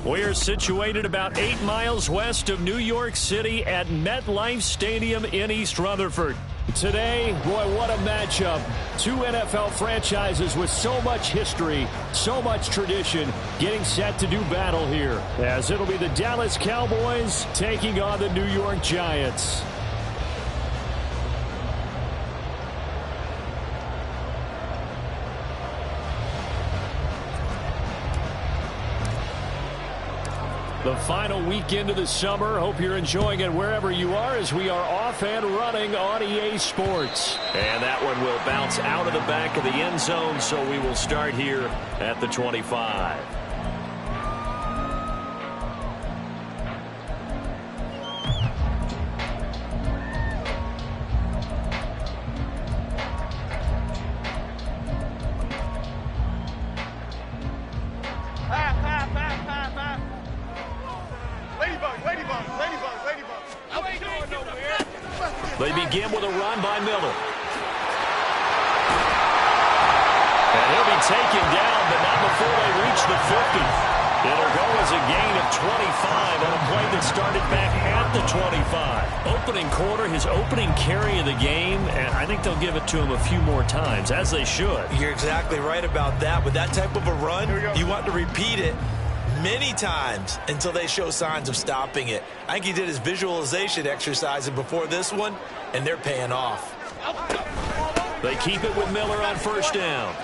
We're situated about 8 miles west of New York City at MetLife Stadium in East Rutherford. Today, boy, what a matchup. Two NFL franchises with so much history, so much tradition, getting set to do battle here, as it'll be the Dallas Cowboys taking on the New York Giants. The final weekend of the summer. Hope you're enjoying it wherever you are as we are off and running on EA Sports. And that one will bounce out of the back of the end zone, so we will start here at the 25. They begin with a run by Miller. And he'll be taken down, but not before they reach the 50. It'll go as a gain of 25 on a play that started back at the 25. Opening quarter, his opening carry of the game, and I think they'll give it to him a few more times, as they should. You're exactly right about that. With that type of a run, you want to repeat it many times until they show signs of stopping it. I think he did his visualization exercise before this one, and they're paying off. They keep it with Miller on first down.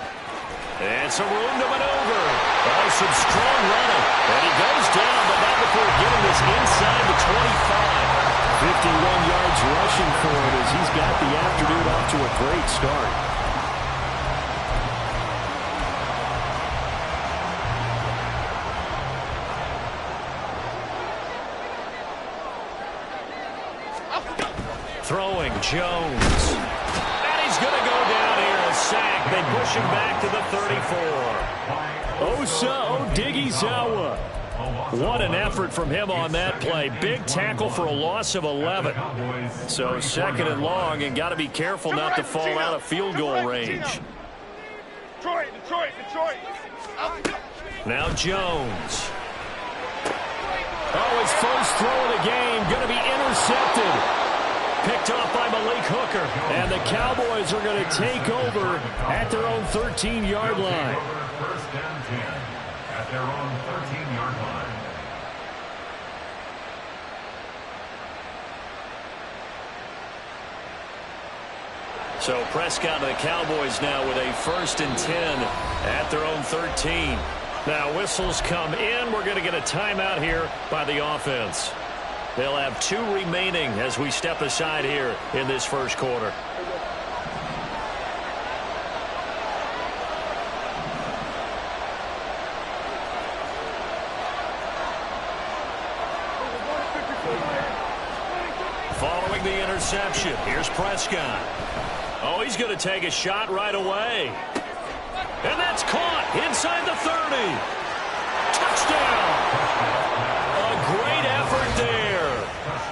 And some room to maneuver. Oh, some strong running. And he goes down, but not before getting this inside the 25. 51 yards rushing for him as he's got the afternoon off to a great start. Throwing Jones. And he's going to go down here. A sack. They push him back to the 34. Osa Odighizuwa. What an effort from him on that play. Big tackle for a loss of 11. So second and long, and got to be careful not to fall out of field goal range. Detroit. Now Jones. Oh, his first throw of the game. Going to be intercepted. Picked off by Malik Hooker. And the Cowboys are going to take over at their own 13-yard line. First and 10 at their own 13-yard line. So Prescott and the Cowboys now with a first and 10 at their own 13. Now whistles come in. We're going to get a timeout here by the offense. They'll have 2 remaining as we step aside here in this first quarter. Following the interception, here's Prescott. Oh, he's going to take a shot right away. And that's caught inside the 30. Touchdown. A great effort there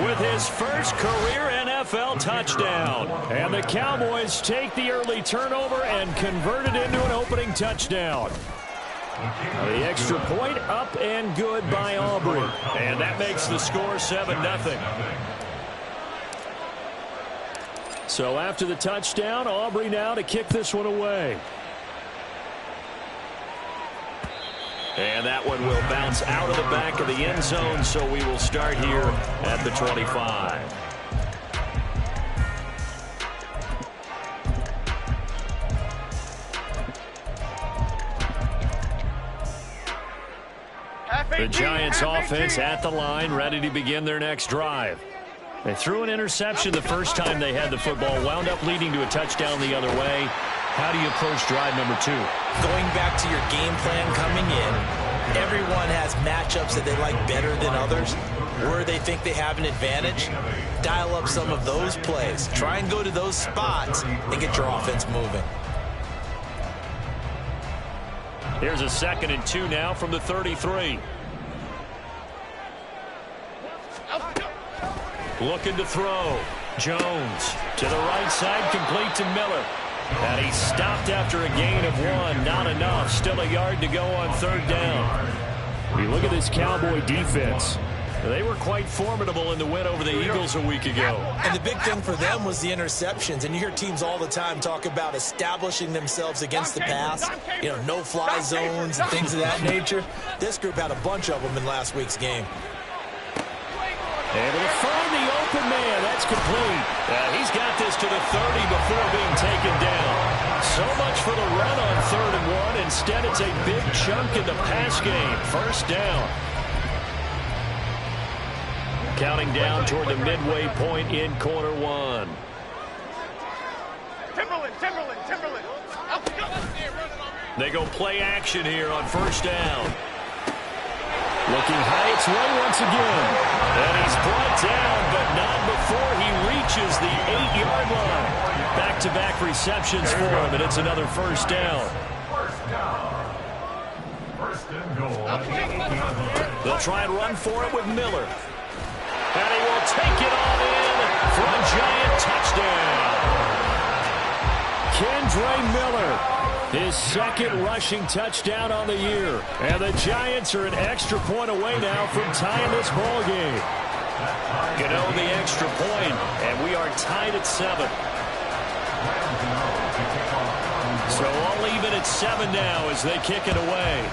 with his first career NFL touchdown. And the Cowboys take the early turnover and convert it into an opening touchdown. The extra point up and good by Aubrey. And that makes the score 7-0. So after the touchdown, Aubrey now to kick this one away. And that one will bounce out of the back of the end zone, so we will start here at the 25. The Giants offense at the line, ready to begin their next drive. They threw an interception the first time they had the football, wound up leading to a touchdown the other way. How do you approach drive number 2? Going back to your game plan coming in, everyone has matchups that they like better than others. Where they think they have an advantage, dial up some of those plays. Try and go to those spots and get your offense moving. Here's a 2nd and 2 now from the 33. Looking to throw. Jones to the right side, complete to Miller. And he stopped after a gain of 1. Not enough. Still a yard to go on 3rd down. You look at this Cowboy defense. They were quite formidable in the win over the Eagles a week ago. And the big thing for them was the interceptions. And you hear teams all the time talk about establishing themselves against the pass. You know, no-fly zones and things of that nature. This group had a bunch of them in last week's game. Able to find the open man. That's complete. He's got this to the 30 before being taken down. So much for the run on 3rd and 1. Instead, it's a big chunk in the pass game. 1st down. Counting down toward the midway point in quarter 1. Timberland. They go play action here on 1st down. Looking high its way once again. And he's brought down, but not before he reaches the 8-yard line. Back-to-back receptions for him, and it's another 1st down. First and goal. They'll try and run for it with Miller. And he will take it all in for a giant touchdown. Kendre Miller, his 2nd rushing touchdown on the year. And the Giants are an extra point away now from tying this ball game. Gano the extra point, and we are tied at 7. So all even at 7 now as they kick it away.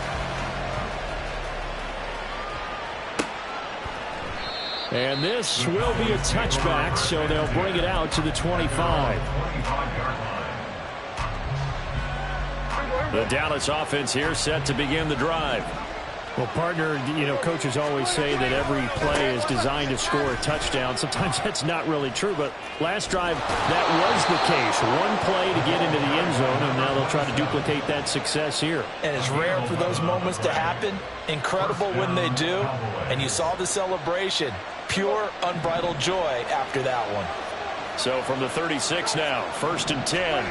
And this will be a touchback, so they'll bring it out to the 25. The Dallas offense here set to begin the drive. Well, partner, you know, coaches always say that every play is designed to score a touchdown. Sometimes that's not really true, but last drive, that was the case. One play to get into the end zone, and now they'll try to duplicate that success here. And it's rare for those moments to happen. Incredible when they do. And you saw the celebration. Pure, unbridled joy after that one. So from the 36 now, 1st and 10.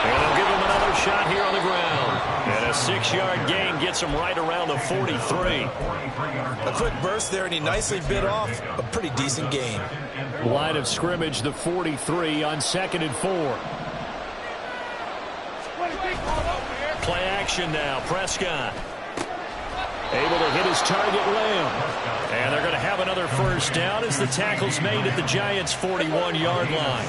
And they'll give him another shot here on the ground. And a 6-yard gain gets him right around the 43. A quick burst there, and he nicely bit off a pretty decent gain. Line of scrimmage, the 43 on 2nd and 4. Play action now, Prescott. Able to hit his target, Lamb. And they're going to have another 1st down as the tackle's made at the Giants' 41-yard line.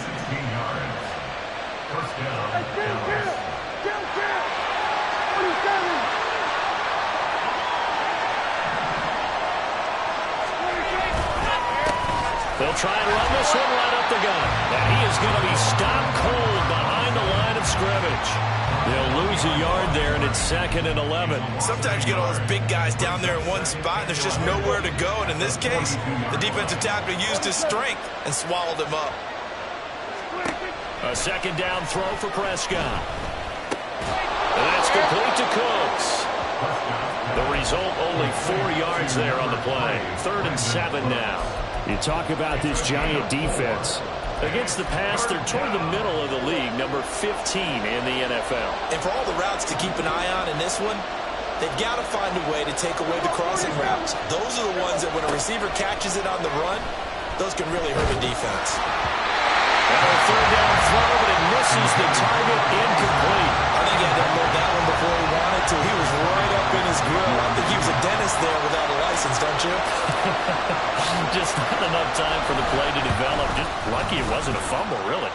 They'll try and run this one right up the gut. And he is going to be stopped cold behind the line of scrimmage. They'll lose a yard there, and it's 2nd and 11. Sometimes you get all those big guys down there in one spot, and there's just nowhere to go. And in this case, the defensive tackle used his strength and swallowed him up. A 2nd down throw for Prescott. And that's complete to Cooks. The result, only 4 yards there on the play. 3rd and 7 now. You talk about this Giant defense. Against the pass, they're toward the middle of the league, number 15 in the NFL. And for all the routes to keep an eye on in this one, they've got to find a way to take away the crossing routes. Those are the ones that when a receiver catches it on the run, those can really hurt a defense. And a 3rd down throw, but it misses the target, incomplete. I think he had to unload that one before he wanted to. He was right up in his grill. I think he was a dentist there without a license, don't you? Just not enough time for the play to develop. Just lucky it wasn't a fumble, really.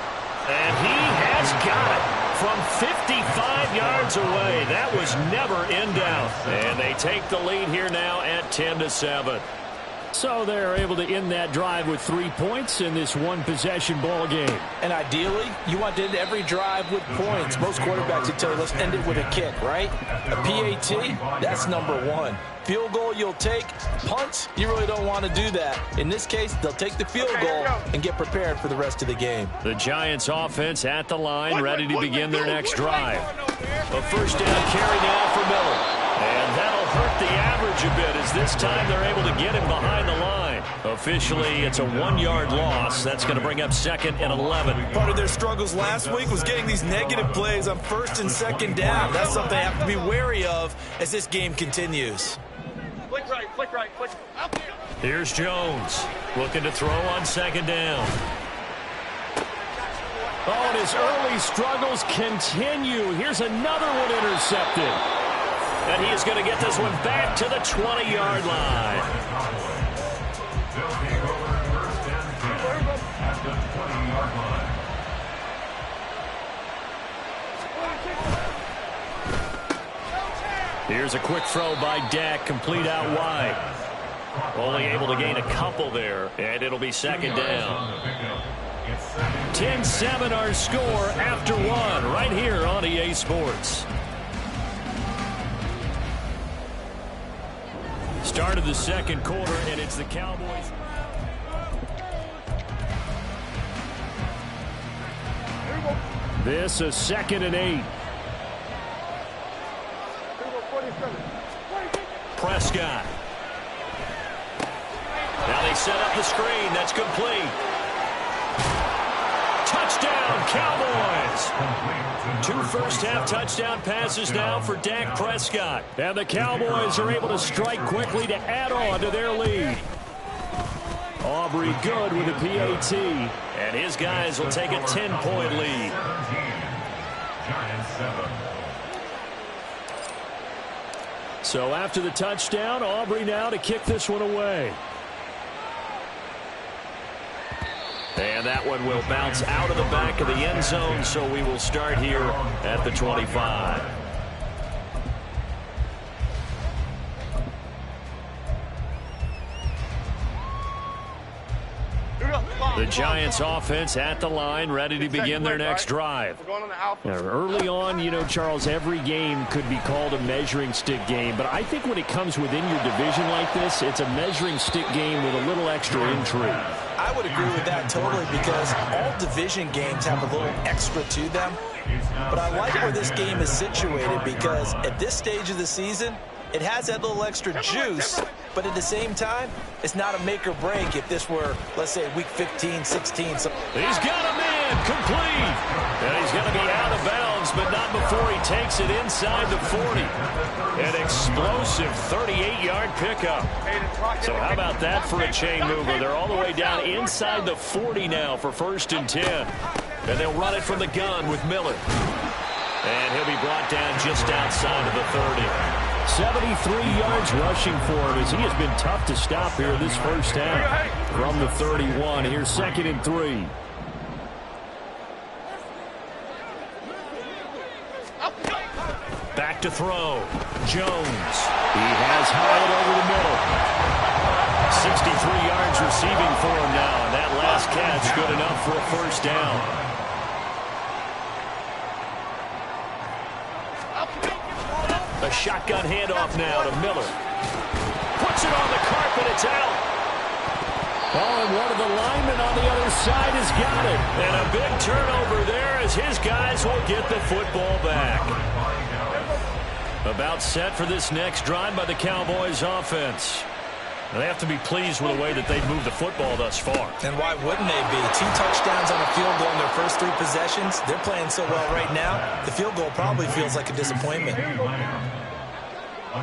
And he has got it from 55 yards away. That was never in doubt. And they take the lead here now at 10-7. So they're able to end that drive with 3 points in this one-possession ball game. And ideally, you want to end every drive with points. Most quarterbacks would tell you, let's end it with a kick, right? A PAT, that's number 1. Field goal you'll take. Punts, you really don't want to do that. In this case, they'll take the field goal and get prepared for the rest of the game. The Giants offense at the line, ready to begin their next drive. A 1st down carry now for Miller. And that'll hurt the average a bit as this time they're able to get him behind the line. Officially, it's a 1-yard loss. That's going to bring up 2nd and 11. Part of their struggles last week was getting these negative plays on 1st and 2nd down. That's something they have to be wary of as this game continues. Flick right. Here's Jones looking to throw on 2nd down. Oh, and his early struggles continue. Here's another one intercepted. And he is going to get this one back to the 20-yard line. Here's a quick throw by Dak, complete out wide. Only able to gain a couple there, and it'll be second down. 10-7 our score after one, right here on EA Sports. Start of the second quarter, and it's the Cowboys. This is 2nd and 8. Prescott. Now they set up the screen. That's complete. Touchdown, Cowboys. 2 first-half touchdown passes now for Dak Prescott. And the Cowboys are able to strike quickly to add on to their lead. Aubrey good with a PAT. And his guys will take a 10-point lead. So after the touchdown, Aubrey now to kick this one away. And that one will bounce out of the back of the end zone, so we will start here at the 25. The Giants offense at the line, ready to begin their next drive. Now, early on, you know, Charles, every game could be called a measuring stick game, but I think when it comes within your division like this, it's a measuring stick game with a little extra intrigue. I would agree with that totally, because all division games have a little extra to them. But I like where this game is situated, because at this stage of the season, it has that little extra juice, but at the same time, it's not a make or break if this were, let's say, week 15, 16. So he's got a man complete. And he's going to be out of bounds, but not before he takes it inside the 40. An explosive 38-yard pickup. So how about that for a chain mover? They're all the way down inside the 40 now for 1st and 10. And they'll run it from the gun with Miller. And he'll be brought down just outside of the 30. 73 yards rushing for him, as he has been tough to stop here this first half. From the 31, here's 2nd and 3. Back to throw. Jones. He has Hyatt over the middle. 63 yards receiving for him now, and that last catch good enough for a first down. A shotgun handoff now to Miller. Puts it on the carpet. It's out. Oh, and one of the linemen on the other side has got it. And a big turnover there as his guys will get the football back. About set for this next drive by the Cowboys offense. They have to be pleased with the way that they've moved the football thus far. And why wouldn't they be? 2 touchdowns on a field goal in their first 3 possessions. They're playing so well right now, the field goal probably feels like a disappointment. A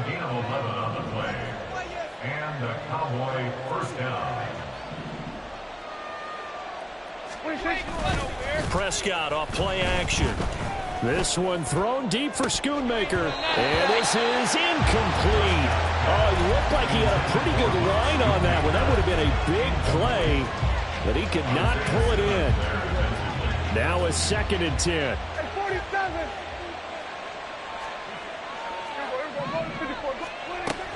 gain of 11 on the play. And the Cowboy first down. Prescott off play action. This one thrown deep for Schoonmaker. And this is incomplete. Oh, it looked like he had a pretty good line on that one. That would have been a big play, but he could not pull it in. Now a 2nd and 10.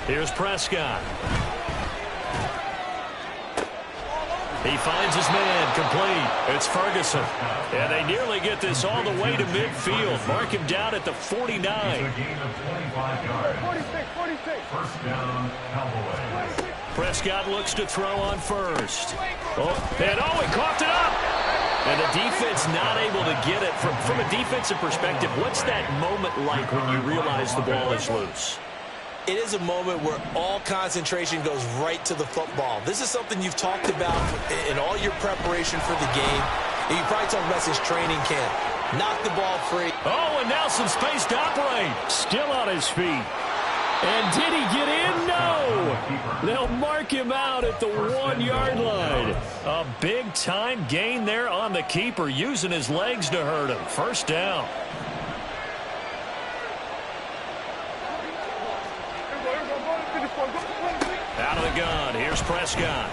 Here's Prescott. He finds his man complete. It's Ferguson. And they nearly get this all the way to midfield. Mark him down at the 49. It's a gain of 25 yards. 46. First down, Cowboys. Prescott looks to throw on first. He coughed it up. And the defense not able to get it. From a defensive perspective, what's that moment like when you realize the ball is loose? It is a moment where all concentration goes right to the football. This is something you've talked about in all your preparation for the game. And you probably talked about since training camp. Knock the ball free. Oh, and now some space to operate. Still on his feet. And did he get in? No. They'll mark him out at the 1-yard line. A big-time gain there on the keeper, using his legs to hurt him. First down. Out of the gun. Here's Prescott.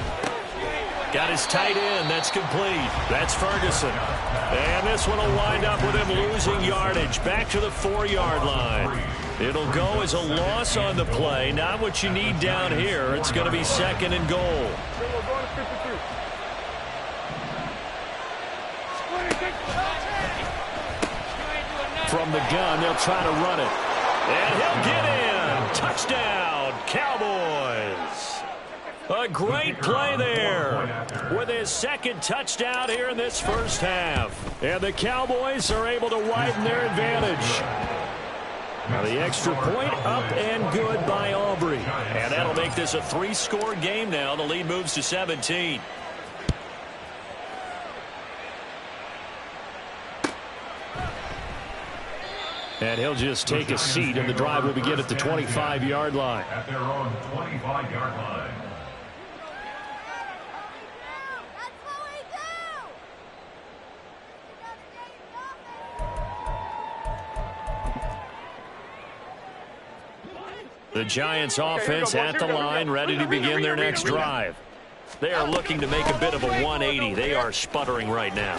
Got his tight end. That's complete. That's Ferguson. And this one will wind up with him losing yardage. Back to the 4-yard line. It'll go as a loss on the play. Not what you need down here. It's going to be 2nd and goal. From the gun, they'll try to run it. And he'll get in. Touchdown, Cowboys. A great play there with his 2nd touchdown here in this first half. And the Cowboys are able to widen their advantage. Now the extra point up and good by Aubrey. And that'll make this a 3-score game now. The lead moves to 17. And he'll just take a seat, and the drive will begin at the 25-yard line. At their own 25-yard line. The Giants offense at the line, ready to begin their next drive. They are looking to make a bit of a 180. They are sputtering right now.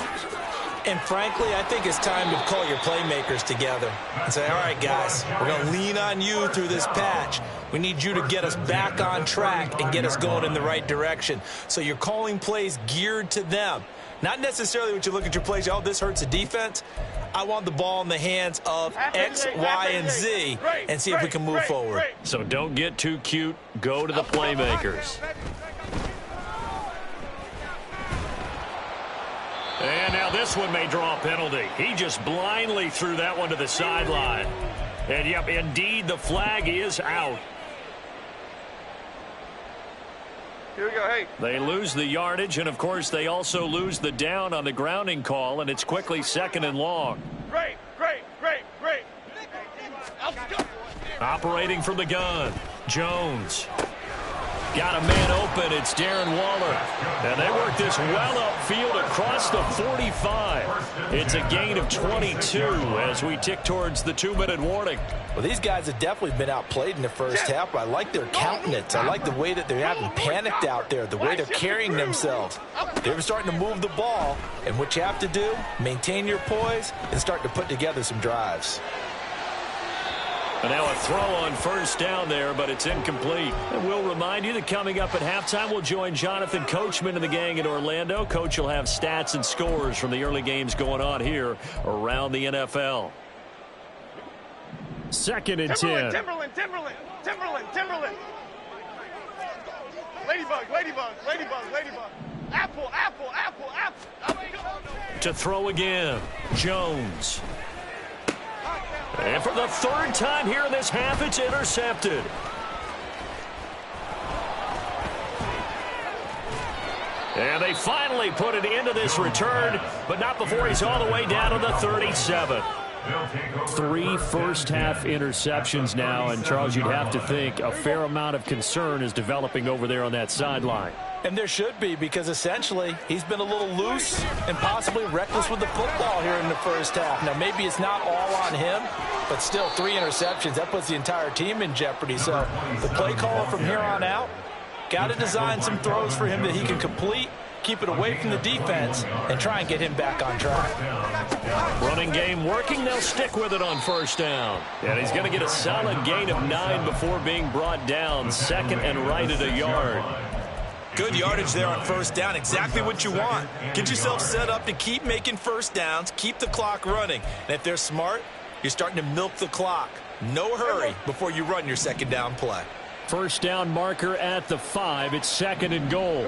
And frankly, I think it's time to call your playmakers together and say, all right, guys, we're going to lean on you through this patch. We need you to get us back on track and get us going in the right direction. So you're calling plays geared to them. Not necessarily what you look at your plays, oh, this hurts the defense. I want the ball in the hands of X, Y, and Z and see if we can move forward. So don't get too cute. Go to the playmakers. And now this one may draw a penalty. He just blindly threw that one to the sideline. And, yep, indeed, the flag is out. Here we go, hey. They lose the yardage, and, of course, they also lose the down on the grounding call, and it's quickly 2nd and long. Great. Operating from the gun, Jones. Got a man open. It's Darren Waller. And they work this well upfield across the 45. It's a gain of 22 as we tick towards the 2-minute warning. Well, these guys have definitely been outplayed in the first half. I like their countenance. I like the way that they haven't panicked out there, the way they're carrying themselves. They're starting to move the ball. And what you have to do, maintain your poise and start to put together some drives. And now a throw on first down there, but it's incomplete. And we'll remind you that coming up at halftime, we'll join Jonathan Coachman and the gang in Orlando. Coach will have stats and scores from the early games going on here around the NFL. 2nd and 10. Timberland. Ladybug. Apple. To throw again, Jones. And for the 3rd time here in this half, it's intercepted. And they finally put it into this return, but not before he's all the way down to the 37. 3 first-half interceptions now, and, Charles, you'd have to think a fair amount of concern is developing over there on that sideline. And there should be, because essentially he's been a little loose and possibly reckless with the football here in the first half. Now, maybe it's not all on him, but still 3 interceptions. That puts the entire team in jeopardy. So the play caller from here on out got to design some throws for him that he can complete, keep it away from the defense, and try and get him back on track. Running game working. They'll stick with it on first down. And he's going to get a solid gain of 9 before being brought down. 2nd and right at a yard. Good yardage there on first down. Exactly what you want. Get yourself set up to keep making first downs, keep the clock running. And if they're smart, you're starting to milk the clock. No hurry before you run your 2nd down play. First down marker at the 5. It's 2nd and goal.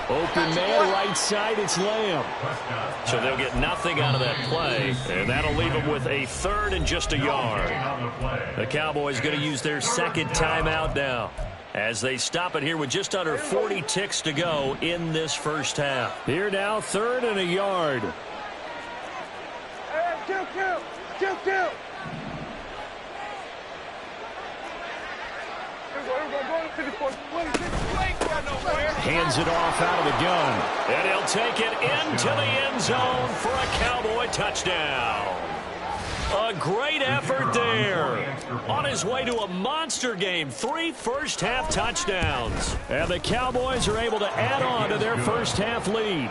Open man right side, it's Lamb. So they'll get nothing out of that play, and that'll leave them with a 3rd and just a yard. The Cowboys going to use their 2nd timeout now as they stop it here with just under 40 ticks to go in this first half. Here now, 3rd and a yard. Kill. Hands it off out of the gun. And he'll take it into the end zone for a Cowboy touchdown. A great effort there. On his way to a monster game. 3 first-half touchdowns. And the Cowboys are able to add on to their first-half lead.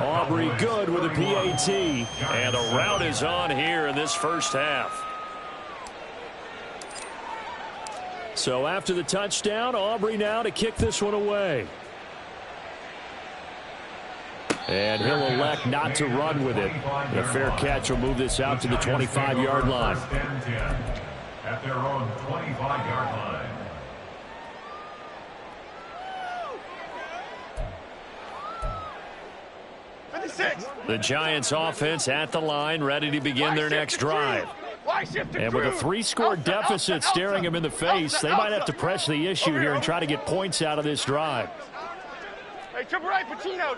Aubrey good with a PAT. And the rout is on here in this first half. So after the touchdown, Aubrey now to kick this one away. And he'll elect not to run with it. A fair catch will move this out to the 25-yard line. At their own 25-yard line. The Giants offense at the line, ready to begin their next drive. And with a 3-score deficit staring them in the face, they might have to press the issue here and try to get points out of this drive. Hey, triple right, Pacino.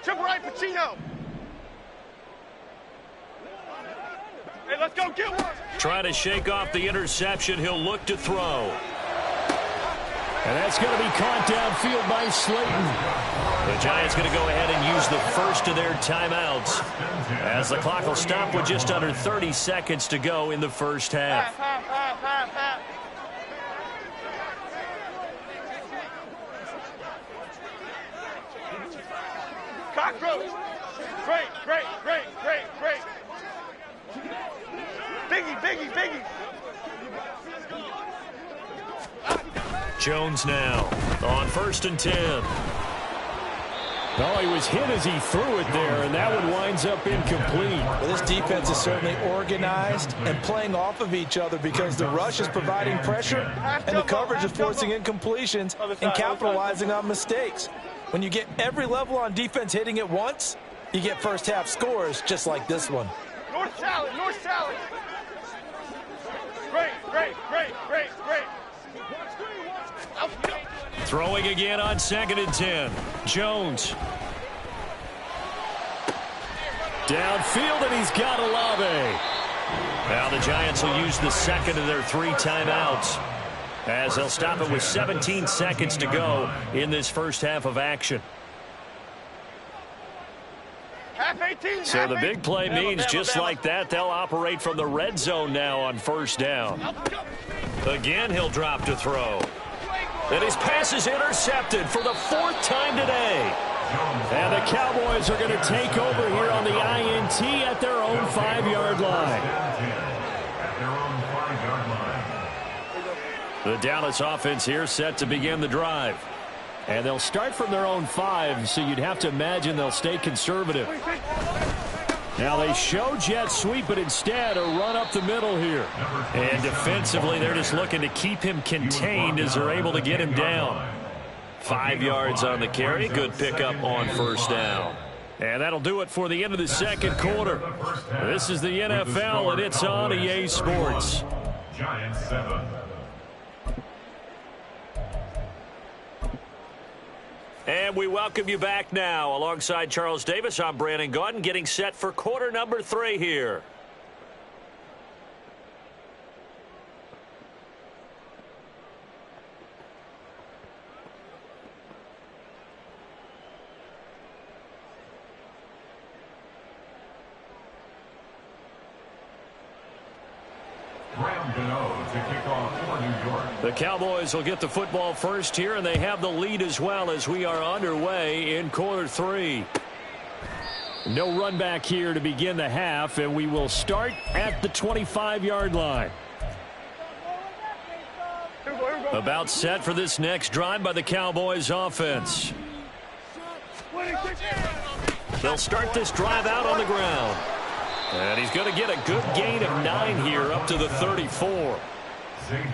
Hey, let's go get one. Trying to shake off the interception. He'll look to throw. And that's going to be caught downfield by Slayton. The Giants going to go ahead and use the first of their timeouts as the clock will stop with just under 30 seconds to go in the first half. Cockroach. Great. Biggie. Jones now on 1st and 10. Oh, he was hit as he threw it there, and that one winds up incomplete. Well, this defense is certainly organized and playing off of each other because the rush is providing pressure and the coverage is forcing incompletions and capitalizing on mistakes. When you get every level on defense hitting at once, you get first-half scores just like this one. North salad. Great. Throwing again on 2nd and 10. Jones. Downfield, and he's got Olave. Now the Giants will use the second of their 3 timeouts as they'll stop it with 17 seconds to go in this first half of action. So the big play means just like that, they'll operate from the red zone now on 1st down. Again, he'll drop to throw. And his pass is intercepted for the 4th time today. And the Cowboys are going to take over here on the INT at their own 5-yard line. The Dallas offense here set to begin the drive. And they'll start from their own 5, so you'd have to imagine they'll stay conservative. Now they show jet sweep, but instead a run up the middle here. And defensively, they're just looking to keep him contained as they're able to get him down. 5 yards on the carry. Good pickup on 1st down. And that'll do it for the end of the second quarter. This is the NFL, and it's on EA Sports. Giants 7. And we welcome you back now. Alongside Charles Davis, I'm Brandon Gaudin, getting set for quarter number 3 here. The Cowboys will get the football first here, and they have the lead as well as we are underway in quarter 3. No run back here to begin the half, and we will start at the 25-yard line. About set for this next drive by the Cowboys offense. They'll start this drive out on the ground. And he's going to get a good gain of 9 here up to the 34.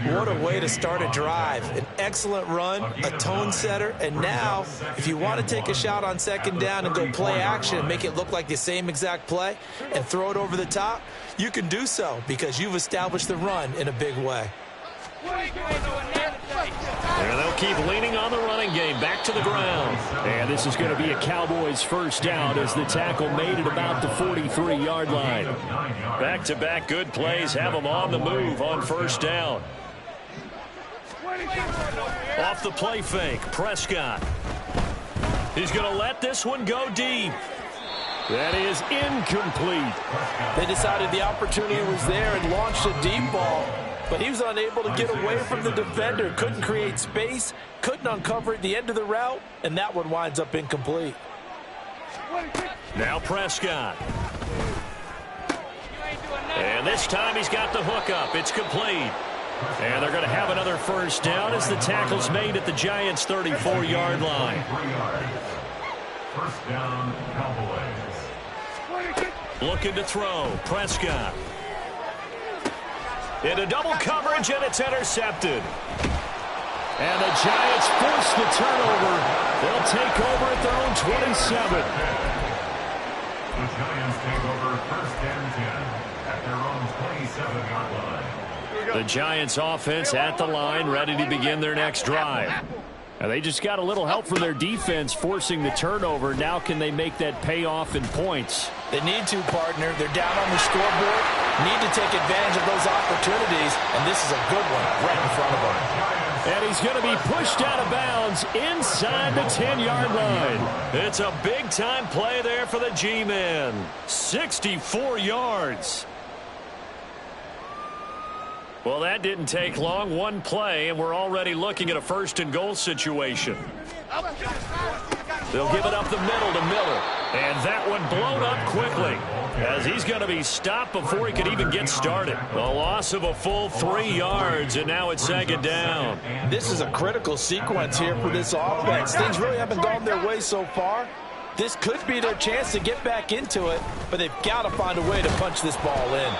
What a way to start a drive. An excellent run, a tone setter, and now if you want to take a shot on 2nd down and go play action and make it look like the same exact play and throw it over the top, you can do so because you've established the run in a big way. And they'll keep leaning on the running game. Back to the ground. And this is going to be a Cowboys first down as the tackle made it about the 43-yard line. Back-to-back good plays have them on the move on first down. Off the play fake, Prescott. He's going to let this one go deep. That is incomplete. They decided the opportunity was there and launched a deep ball, but he was unable to get away from the defender. Couldn't create space, couldn't uncover at the end of the route, and that one winds up incomplete. Now Prescott. And this time he's got the hook up. It's complete. And they're going to have another first down as the tackle's made at the Giants' 34-yard line. First down, Cowboys. Looking to throw. Prescott. Into double coverage, and it's intercepted. And the Giants force the turnover. They'll take over at their own 27. The Giants take over first and 10 at their own 27-yard line. The Giants offense at the line, ready to begin their next drive. Now they just got a little help from their defense forcing the turnover. Now can they make that pay off in points? They need to, partner. They're down on the scoreboard. Need to take advantage of those opportunities, and this is a good one right in front of them. And he's going to be pushed out of bounds inside the 10-yard line. It's a big-time play there for the G-men. 64 yards. Well, that didn't take long. One play, and we're already looking at a first-and-goal situation. They'll give it up the middle to Miller. And that one blown up quickly as he's going to be stopped before he could even get started. A loss of a full 3 yards, and now it's second down. This is a critical sequence here for this offense. Things really haven't gone their way so far. This could be their chance to get back into it, but they've got to find a way to punch this ball in.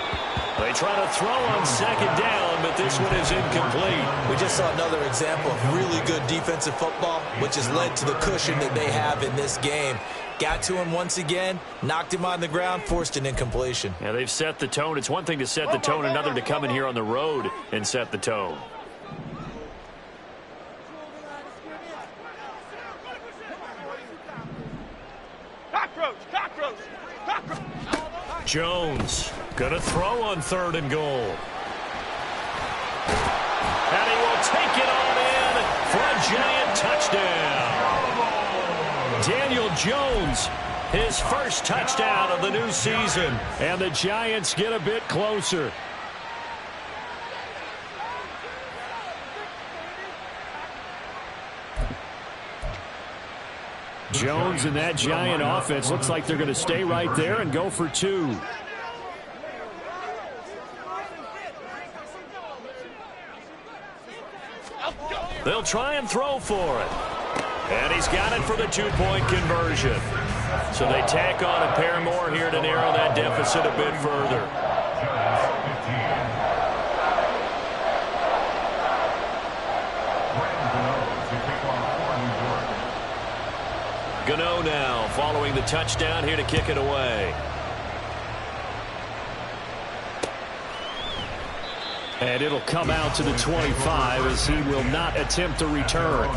They try to throw on second down, but this one is incomplete. We just saw another example of really good defensive football, which has led to the cushion that they have in this game. Got to him once again, knocked him on the ground, forced an incompletion. Yeah, they've set the tone. It's one thing to set the tone, another to come in here on the road and set the tone. Cockroach, cockroach, cockroach. Jones gonna throw on 3rd and goal. And he will take it on in for a Giant touchdown. Daniel Jones, his first touchdown of the new season. And the Giants get a bit closer. Jones and that Giant offense looks like they're going to stay right there and go for 2. They'll try and throw for it. And he's got it for the 2-point conversion. So they tack on a pair more here to narrow that deficit a bit further. Gano now following the touchdown here to kick it away. And it'll come out to the 25 as he will not attempt to return.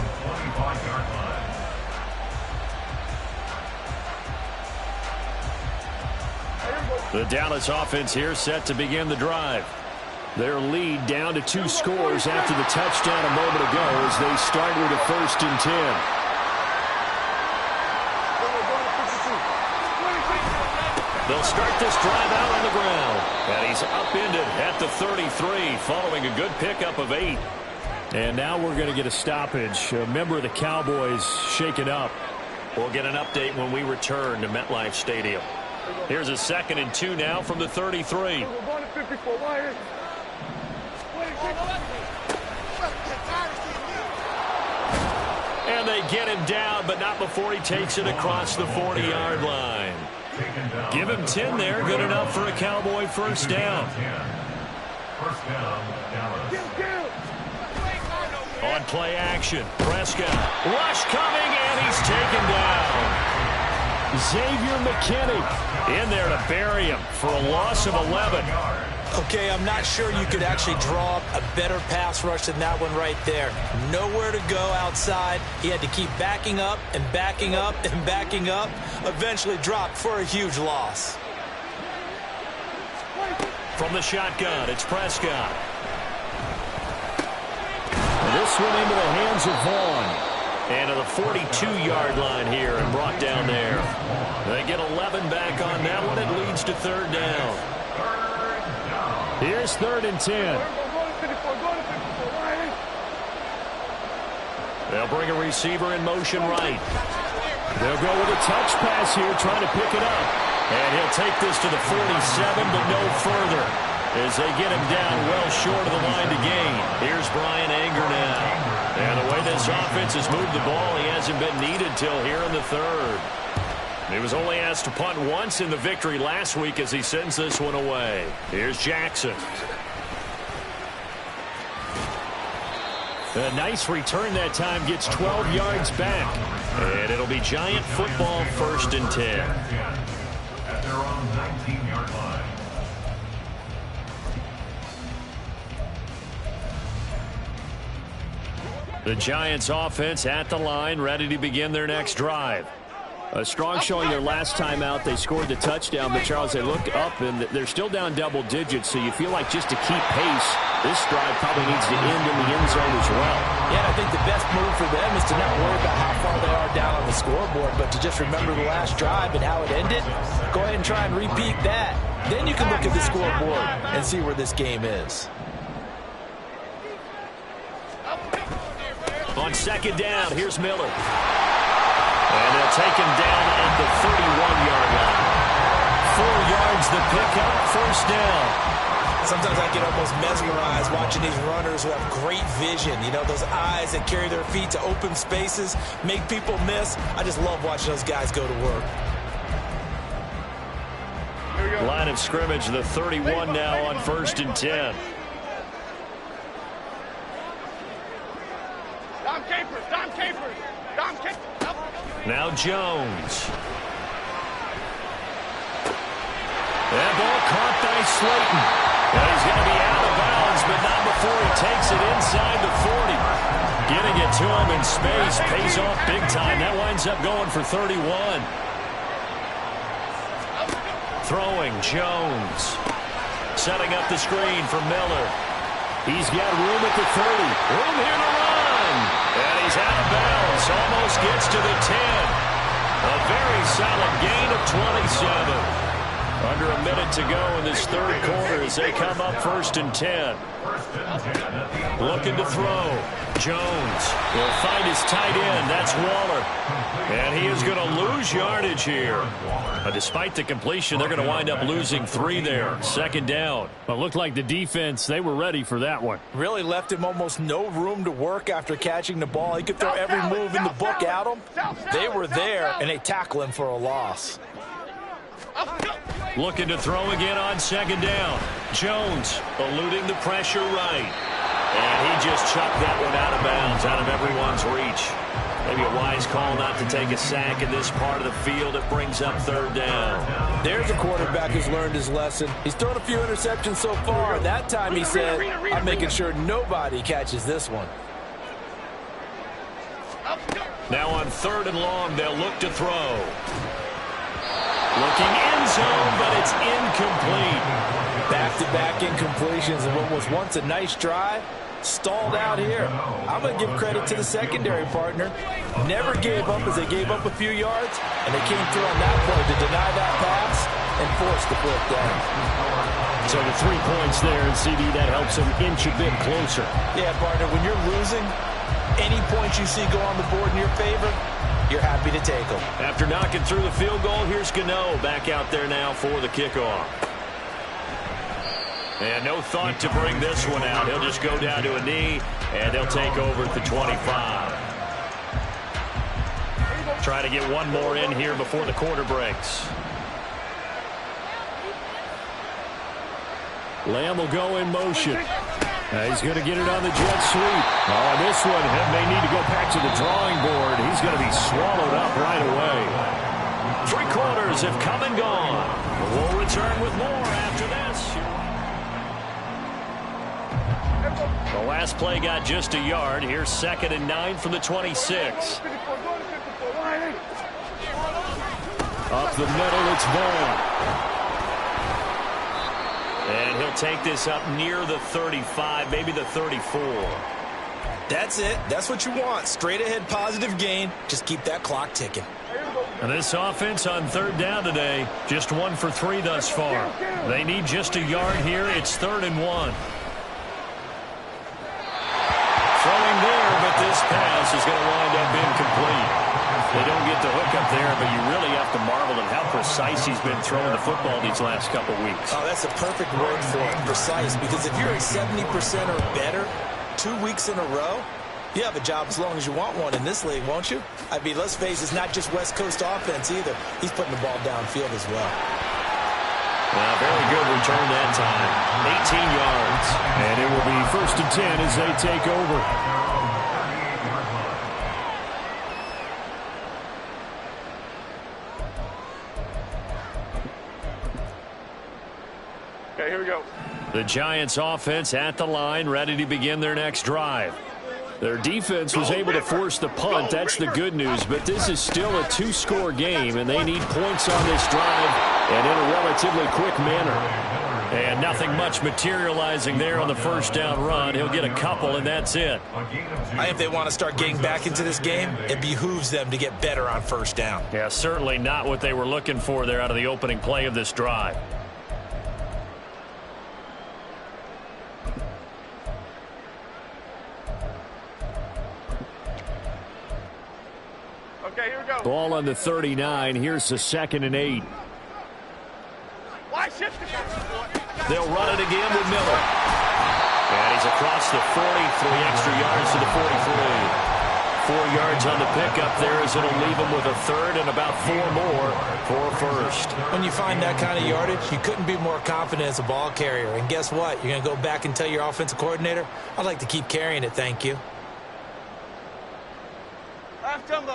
The Dallas offense here set to begin the drive. Their lead down to 2 scores after the touchdown a moment ago as they start with a 1st and 10. They'll start this drive out on the ground. And he's upended at the 33 following a good pickup of 8. And now we're going to get a stoppage. A member of the Cowboys shaken up. We'll get an update when we return to MetLife Stadium. Here's a 2nd and 2 now from the 33. And they get him down, but not before he takes it across the 40-yard line. Give him 10 there, good enough for a Cowboy first down. First down, Dallas. On play action, Prescott. Rush coming, and he's taken down. Xavier McKinney in there to bury him for a loss of 11. Okay, I'm not sure you could actually draw up a better pass rush than that one right there. Nowhere to go outside. He had to keep backing up and backing up and backing up. Eventually dropped for a huge loss. From the shotgun, it's Prescott. And this one into the hands of Vaughn. And to the 42-yard line here and brought down there. They get 11 back on that one. It leads to third down. Here's 3rd and 10. They'll bring a receiver in motion right. They'll go with a touch pass here, trying to pick it up. And he'll take this to the 47, but no further, as they get him down well short of the line to gain. Here's Brian Anger now. And the way this offense has moved the ball, he hasn't been needed till here in the 3rd. He was only asked to punt once in the victory last week as he sends this one away. Here's Jackson. A nice return that time, gets 12 yards back. And it'll be Giant football, 1st and 10. At their own 19-yard line. The Giants offense at the line, ready to begin their next drive. A strong showing their last time out. They scored the touchdown, but Charles, they look up and they're still down double digits, so you feel like just to keep pace, this drive probably needs to end in the end zone as well. Yeah, I think the best move for them is to not worry about how far they are down on the scoreboard, but to just remember the last drive and how it ended. Go ahead and try and repeat that. Then you can look at the scoreboard and see where this game is. On 2nd down, here's Miller. And they'll take him down at the 31-yard line. 4 yards the pickup, 1st down. Sometimes I get almost mesmerized watching these runners who have great vision. You know, those eyes that carry their feet to open spaces, make people miss. I just love watching those guys go to work. Line of scrimmage, the 31 now on 1st and 10. Now Jones. That ball caught by Slayton. And he's going to be out of bounds, but not before he takes it inside the 40. Getting it to him in space pays off big time. That winds up going for 31. Throwing, Jones. Setting up the screen for Miller. He's got room at the 30. Room here to run. And he's out of bounds. Almost gets to the 10. A very solid gain of 27. Under a minute to go in this 3rd quarter as they come up 1st and 10. Looking to throw. Jones will find his tight end. That's Waller. And he is going to lose yardage here. Despite the completion, they're going to wind up losing 3 there. 2nd down. But it looked like the defense, they were ready for that one. Really left him almost no room to work after catching the ball. He could throw every move in the book at him. They were there, and they tackle him for a loss. Looking to throw again on 2nd down. Jones eluding the pressure right. And he just chucked that one out of bounds, out of everyone's reach. Maybe a wise call not to take a sack in this part of the field. It brings up 3rd down. There's a quarterback who's learned his lesson. He's thrown a few interceptions so far. That time he said, I'm making sure nobody catches this one. Now on 3rd and long, they'll look to throw. Looking end zone, but it's incomplete. Back-to-back incompletions in what was once a nice drive. Stalled out here. I'm going to give credit to the secondary partner. Never gave up as they gave up a few yards, and they came through on that play to deny that pass and force the fourth down. So the 3 points there, and CD, that helps them inch a bit closer. Yeah, partner, when you're losing, any points you see go on the board in your favor, you're happy to take them. After knocking through the field goal, here's Gano back out there now for the kickoff. And no thought to bring this one out. He'll just go down to a knee, and they'll take over at the 25. Try to get one more in here before the quarter breaks. Lamb will go in motion. He's going to get it on the jet sweep. Oh, this one may need to go back to the drawing board. He's going to be swallowed up right away. 3 quarters have come and gone. We'll return with more after this. The last play got just a yard. Here's 2nd and 9 from the 26. Up the middle, it's Vaughn. And he'll take this up near the 35, maybe the 34. That's it. That's what you want. Straight ahead positive gain. Just keep that clock ticking. And this offense on 3rd down today, just 1 for 3 thus far. They need just a yard here. It's 3rd and 1. Throwing there, but this pass is going to wind up incomplete. They don't get the hook up there, but you really have to marvel at how precise he's been throwing the football these last couple weeks. Oh, that's a perfect word for it, precise, because if you're at 70% or better 2 weeks in a row, you have a job as long as you want one in this league, won't you? I mean, let's face it, it's not just West Coast offense either. He's putting the ball downfield as well. Well, very good return that time. 18 yards. And it will be 1st and 10 as they take over. Okay, here we go. The Giants offense at the line, ready to begin their next drive. Their defense was able to force the punt. That's the good news. But this is still a 2-score game, and they need points on this drive and in a relatively quick manner. And nothing much materializing there on the 1st down run. He'll get a couple, and that's it. I think if they want to start getting back into this game, it behooves them to get better on 1st down. Yeah, certainly not what they were looking for there out of the opening play of this drive. Okay, here we go. Ball on the 39. Here's the 2nd and 8. Why shift it? They'll run it again with Miller. And he's across the 40, 3 extra yards to the 43. 4 yards on the pickup there as it'll leave him with a 3rd and about 4 more for a 1st. When you find that kind of yardage, you couldn't be more confident as a ball carrier. And guess what? You're going to go back and tell your offensive coordinator, I'd like to keep carrying it, thank you.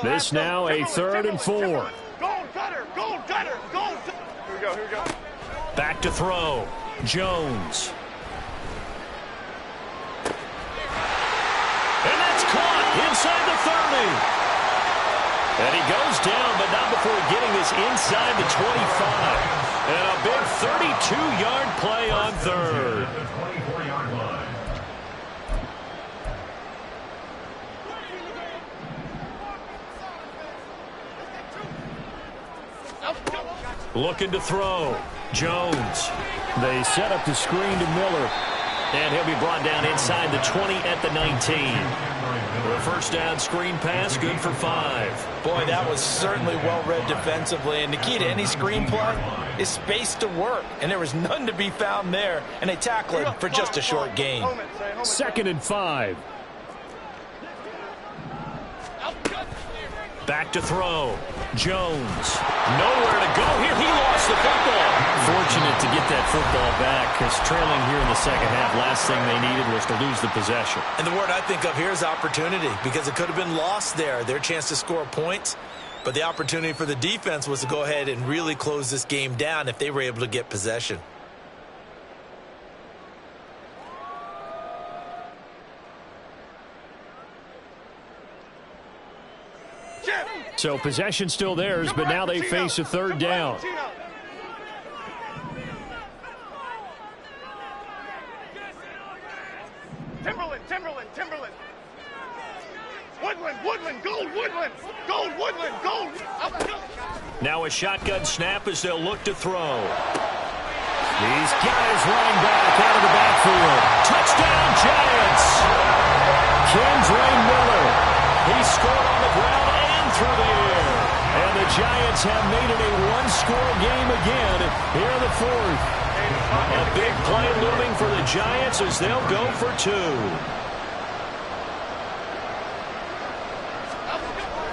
This now a 3rd and 4. Goal cutter, goal cutter, goal. Here we go, here we go. Back to throw. Jones. And that's caught inside the 30. And he goes down, but not before getting this inside the 25. And a big 32-yard play on 3rd. Looking to throw. Jones. They set up the screen to Miller. And he'll be brought down inside the 20 at the 19. The 1st down screen pass, good for 5. Boy, that was certainly well-read defensively. And the key to any screen play is space to work. And there was none to be found there. And they tackle it for just a short gain. 2nd and 5. Back to throw. Jones. Nowhere to go here. He lost the football. Fortunate to get that football back because trailing here in the 2nd half, last thing they needed was to lose the possession. And the word I think of here is opportunity because it could have been lost there. Their chance to score points. But the opportunity for the defense was to go ahead and really close this game down if they were able to get possession. So possession still theirs, but now they face a 3rd down. Timberland. Woodland, gold, gold. Now a shotgun snap as they'll look to throw. These guys running back out of the backfield. Touchdown, Giants! Kendra Miller. He scored on the ground and through the air. And the Giants have made it a 1-score game again here in the 4th. A big play looming for the Giants as they'll go for 2.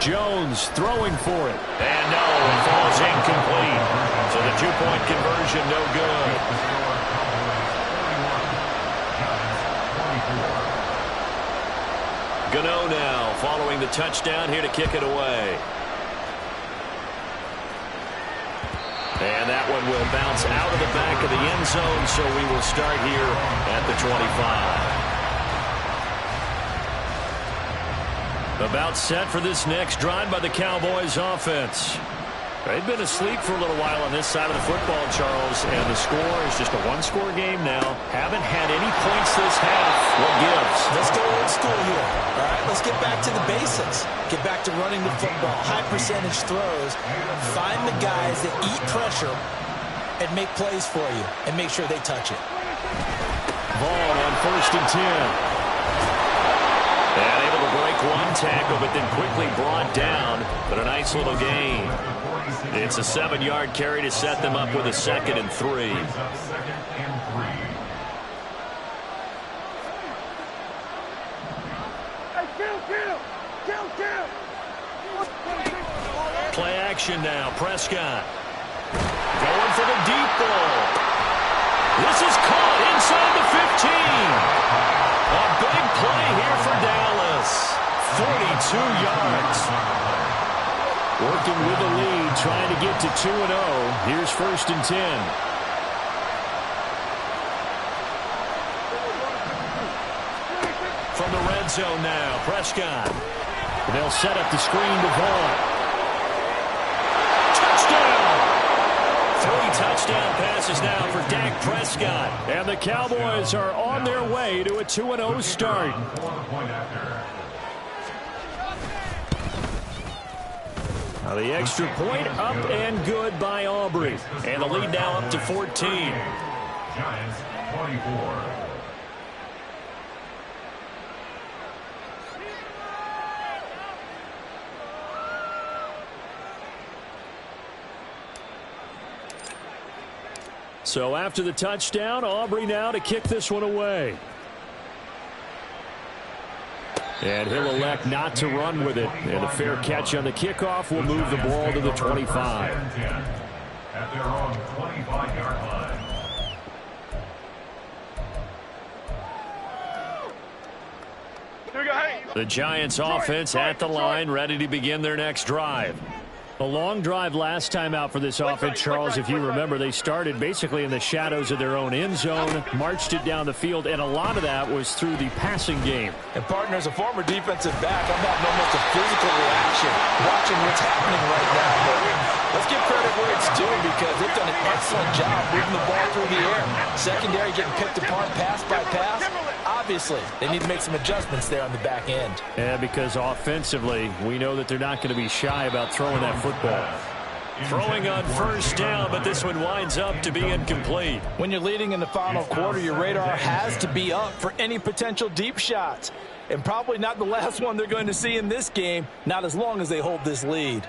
Jones throwing for it. And no, it falls incomplete. So the 2-point conversion no good. Gano now following the touchdown here to kick it away. And that one will bounce out of the back of the end zone, so we will start here at the 25. About set for this next drive by the Cowboys offense. They've been asleep for a little while on this side of the football, Charles, and the score is just a one-score game now. Haven't had any points this half. What gives? Let's go old school here. All right, let's get back to the basics. Get back to running the football, high percentage throws. Find the guys that eat pressure and make plays for you, and make sure they touch it. Ball on 1st and 10. And able to break one tackle, but then quickly brought down. But a nice little gain. It's a 7-yard carry to set them up with a 2nd and 3. Play action now. Prescott going for the deep ball. This is caught inside the 15. A big play here for Dallas. 42 yards. Working with the lead, trying to get to 2-0. Here's 1st and 10. From the red zone now, Prescott. They'll set up the screen to Vaughn. Touchdown! 3 touchdown passes now for Dak Prescott. And the Cowboys are on their way to a 2-0 start. Now the extra point up and good by Aubrey. And the lead now up to 14. Giants 24. So after the touchdown, Aubrey now to kick this one away. And he'll elect not to run with it. And a fair catch on the kickoff will move the ball to the 25. At their own 25-yard line. The Giants offense at the line, ready to begin their next drive. A long drive last time out for this offense, Charles. If you remember, they started basically in the shadows of their own end zone, marched it down the field, and a lot of that was through the passing game. And, partner, as a former defensive back, I'm having almost a physical reaction watching what's happening right now. But let's give credit where it's due because they've done an excellent job moving the ball through the air. Secondary getting picked apart pass by pass. Obviously, they need to make some adjustments there on the back end. Yeah, because offensively, we know that they're not going to be shy about throwing that football. Throwing on 1st down, but this one winds up to be incomplete. When you're leading in the final quarter, your radar has to be up for any potential deep shots. And probably not the last one they're going to see in this game, not as long as they hold this lead.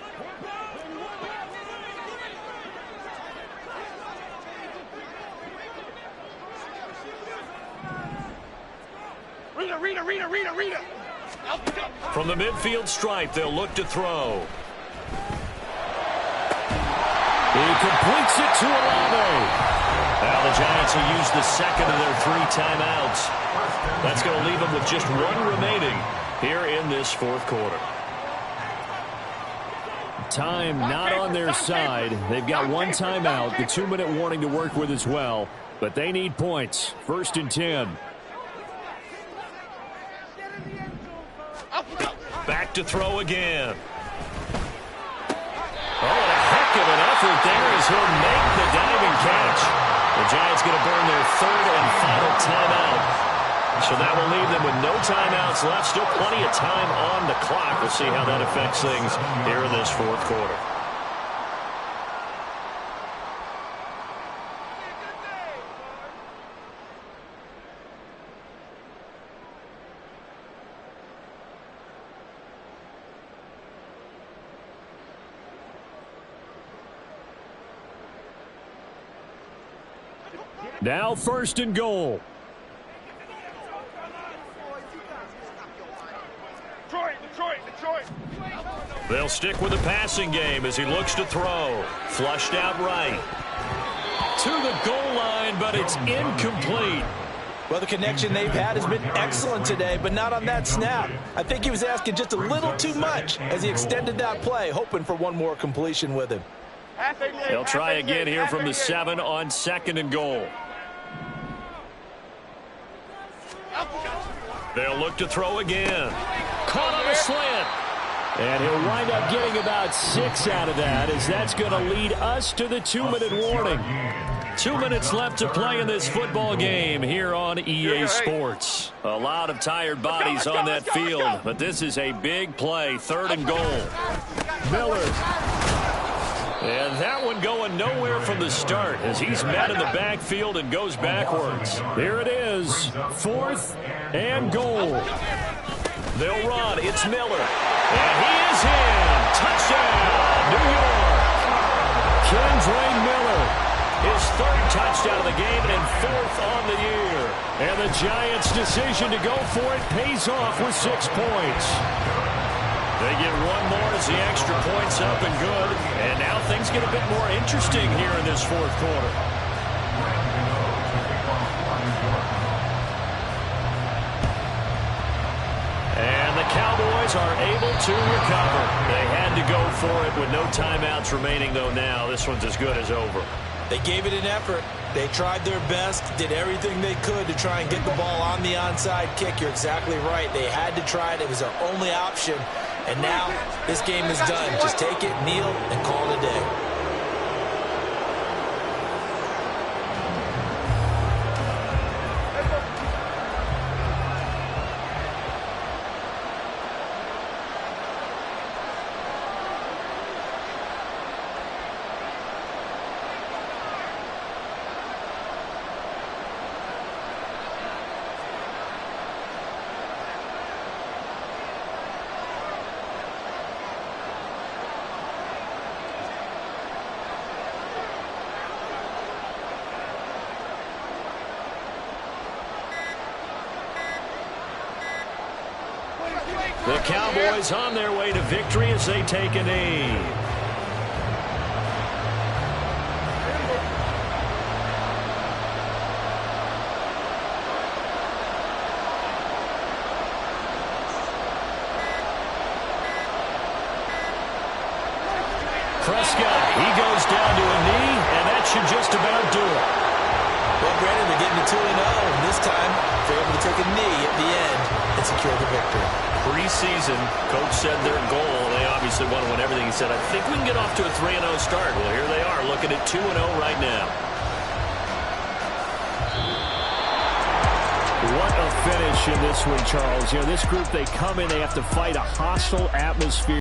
Rita. From the midfield stripe, they'll look to throw. He completes it to Olave. Now the Giants will use the 2nd of their 3 timeouts. That's going to leave them with just 1 remaining here in this 4th quarter. Time not on their side. They've got 1 timeout, the 2-minute warning to work with as well. But they need points. 1st and 10. Back to throw again. Oh, a heck of an effort there as he'll make the diving catch. The Giants going to burn their 3rd and final timeout. So that will leave them with no timeouts left. Still plenty of time on the clock. We'll see how that affects things here in this 4th quarter. Now 1st and goal. Detroit. They'll stick with the passing game as he looks to throw. Flushed out right. To the goal line, but it's incomplete. Well, the connection they've had has been excellent today, but not on that snap. I think he was asking just a little too much as he extended that play, hoping for one more completion with him. They'll try again here from the 7 on 2nd and goal. They'll look to throw again. caught on the slant. And he'll wind up getting about 6 out of that, as that's going to lead us to the 2-minute warning. 2 minutes left to play in this football game here on EA Sports. A lot of tired bodies on that field, but this is a big play, 3rd and goal. Miller. And that one going nowhere from the start as he's met in the backfield and goes backwards. Here it is, 4th and goal. They'll run. It's Miller. And he is in. Touchdown, New York. Kendre Miller. His 3rd touchdown of the game and 4th on the year. And the Giants' decision to go for it pays off with 6 points. They get one more as the extra point's up and good. And now things get a bit more interesting here in this 4th quarter. And the Cowboys are able to recover. They had to go for it with no timeouts remaining, though now this one's as good as over. They gave it an effort. They tried their best, did everything they could to try and get the ball on the onside kick. You're exactly right. They had to try it. It was their only option. And now this game is done. Just take it, kneel, and call it a day. The Cowboys on their way to victory as they take a knee. Prescott, he goes down to a knee, and that should just about do it. Well, Brandon, they're getting to 2-0, and this time they're able to take a knee at the end and secure the victory. Preseason, coach said their goal, they obviously want to win everything. He said, I think we can get off to a 3-0 start. Well, here they are, looking at 2-0 right now. What a finish in this one, Charles. You know, this group, they come in, they have to fight a hostile atmosphere.